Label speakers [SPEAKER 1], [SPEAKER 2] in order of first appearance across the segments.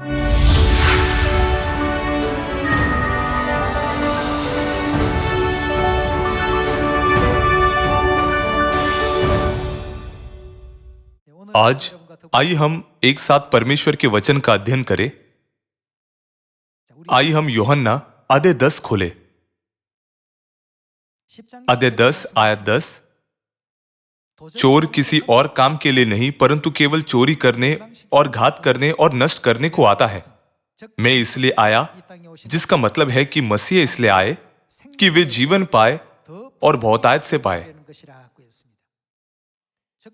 [SPEAKER 1] आज आइए हम एक साथ परमेश्वर के वचन का अध्ययन करें। आइए हम यूहन्ना अध्याय 10 खोले। अध्याय 10 आयत 10। चोर किसी और काम के लिए नहीं परंतु केवल चोरी करने और घात करने और नष्ट करने को आता है। मैं इसलिए आया, जिसका मतलब है कि मसीह इसलिए आए कि वे जीवन पाए और बहुतायत से पाए।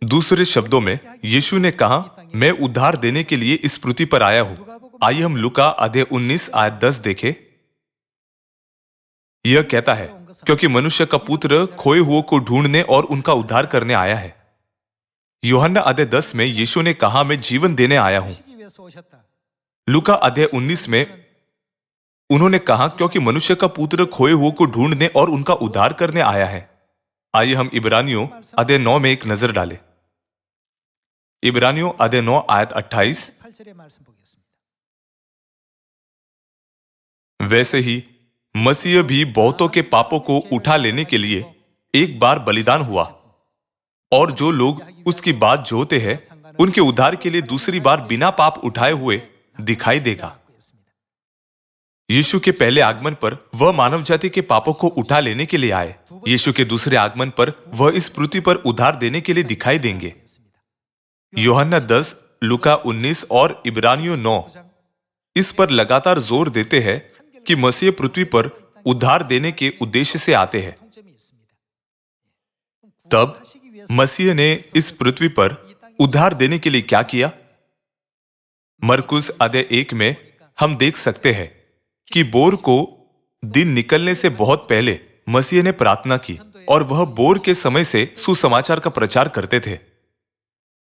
[SPEAKER 1] दूसरे शब्दों में यीशु ने कहा, मैं उद्धार देने के लिए इस पृथ्वी पर आया हूं। आइए हम लूका अध्याय 19 आयत 10 देखें। यह कहता है, क्योंकि मनुष्य का पुत्र खोए हुओं को ढूंढने और उनका उद्धार करने आया है। यूहन्ना अध्याय 10 में यीशु ने कहा, मैं जीवन देने आया हूं। लूका अध्याय 19 में उन्होंने कहा, क्योंकि मनुष्य का पुत्र खोए हुओं को ढूंढने और उनका उद्धार करने आया है। आइए हम इब्रानियों अध्याय 9 में एक नजर डालें। इब्रानियों अध्याय 9 आयत 28। वैसे ही मसीह भी बहुतों के पापों को उठा लेने के लिए एक बार बलिदान हुआ, और जो लोग उसकी बात जोते हैं उनके उद्धार के लिए दूसरी बार बिना पाप उठाए हुए दिखाई देगा। यीशु के पहले आगमन पर वह मानव जाति के पापों को उठा लेने के लिए आए। यीशु के दूसरे आगमन पर वह इस पृथ्वी पर उद्धार देने के लिए दिखाई देंगे। यूहन्ना 10, लूका 19 और इब्रानियों 9 इस पर लगातार जोर देते हैं कि मसीह पृथ्वी पर उद्धार देने के उद्देश्य से आते हैं। तब मसीह ने इस पृथ्वी पर उद्धार देने के लिए क्या किया? मरकुस अध्याय 1 में हम देख सकते हैं कि बोर को दिन निकलने से बहुत पहले मसीह ने प्रार्थना की, और वह बोर के समय से सुसमाचार का प्रचार करते थे।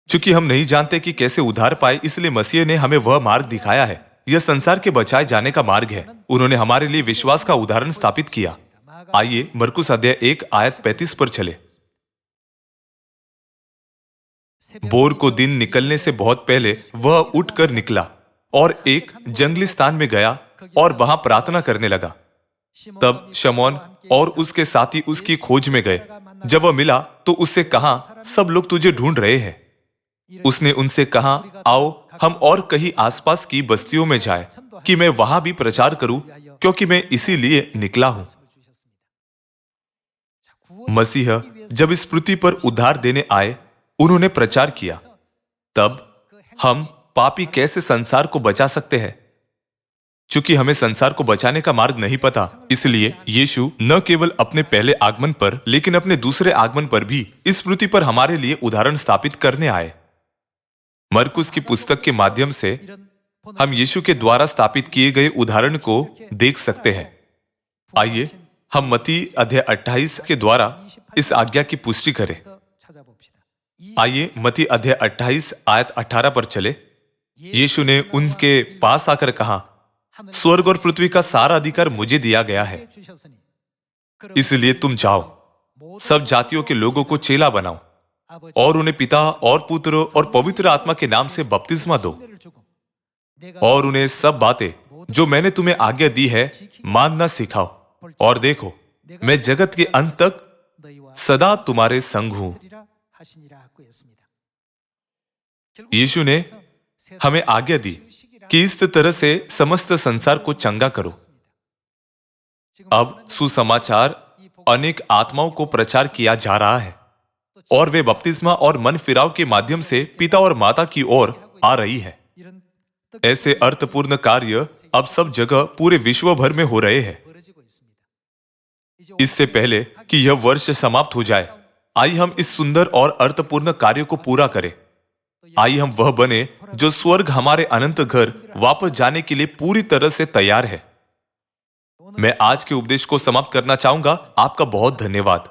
[SPEAKER 1] चूंकि हम नहीं जानते कि कैसे उद्धार पाए, इसलिए मसीह ने हमें वह मार्ग दिखाया है। यह संसार के बचाए जाने का मार्ग है। उन्होंने हमारे लिए विश्वास का उदाहरण स्थापित किया। आइए मरकुस अध्याय 1 आयत 35 पर चले। बोर को दिन निकलने से बहुत पहले वह उठकर निकला और एक जंगली स्थान में गया और वहां प्रार्थना करने लगा। तब शमौन और उसके साथी उसकी खोज में गए। जब वह मिला तो उससे कहा, सब लोग तुझे ढूंढ रहे हैं। उसने उनसे कहा, आओ हम और कहीं आसपास की बस्तियों में जाएं, कि मैं वहां भी प्रचार करूं, क्योंकि मैं इसीलिए निकला हूं। मसीह जब इस पृथ्वी पर उद्धार देने आए, उन्होंने प्रचार किया। तब हम पापी कैसे संसार को बचा सकते हैं? चूंकि हमें संसार को बचाने का मार्ग नहीं पता, इसलिए यीशु न केवल अपने पहले आगमन पर लेकिन अपने दूसरे आगमन पर भी इस पृथ्वी पर हमारे लिए उदाहरण स्थापित करने आए। मरकुस की पुस्तक के माध्यम से हम यीशु के द्वारा स्थापित किए गए उदाहरण को देख सकते हैं। आइए हम मत्ती अध्याय 28 के द्वारा इस आज्ञा की पुष्टि करें। आइए मत्ती अध्याय 28 आयत 18 पर चले। यीशु ने उनके पास आकर कहा, स्वर्ग और पृथ्वी का सारा अधिकार मुझे दिया गया है, इसलिए तुम जाओ, सब जातियों के लोगों को चेला बनाओ और उन्हें पिता और पुत्र और पवित्र आत्मा के नाम से बपतिस्मा दो, और उन्हें सब बातें जो मैंने तुम्हें आज्ञा दी है मानना सिखाओ। और देखो, मैं जगत के अंत तक सदा तुम्हारे संग हूं। यीशु ने हमें आज्ञा दी कि इस तरह से समस्त संसार को चंगा करो। अब सुसमाचार अनेक आत्माओं को प्रचार किया जा रहा है, और वे बपतिस्मा और मन फिराव के माध्यम से पिता और माता की ओर आ रही है। ऐसे अर्थपूर्ण कार्य अब सब जगह पूरे विश्व भर में हो रहे हैं। इससे पहले कि यह वर्ष समाप्त हो जाए, आइए हम इस सुंदर और अर्थपूर्ण कार्य को पूरा करें। आइए हम वह बने जो स्वर्ग हमारे अनंत घर वापस जाने के लिए पूरी तरह से तैयार है। मैं आज के उपदेश को समाप्त करना चाहूंगा। आपका बहुत धन्यवाद।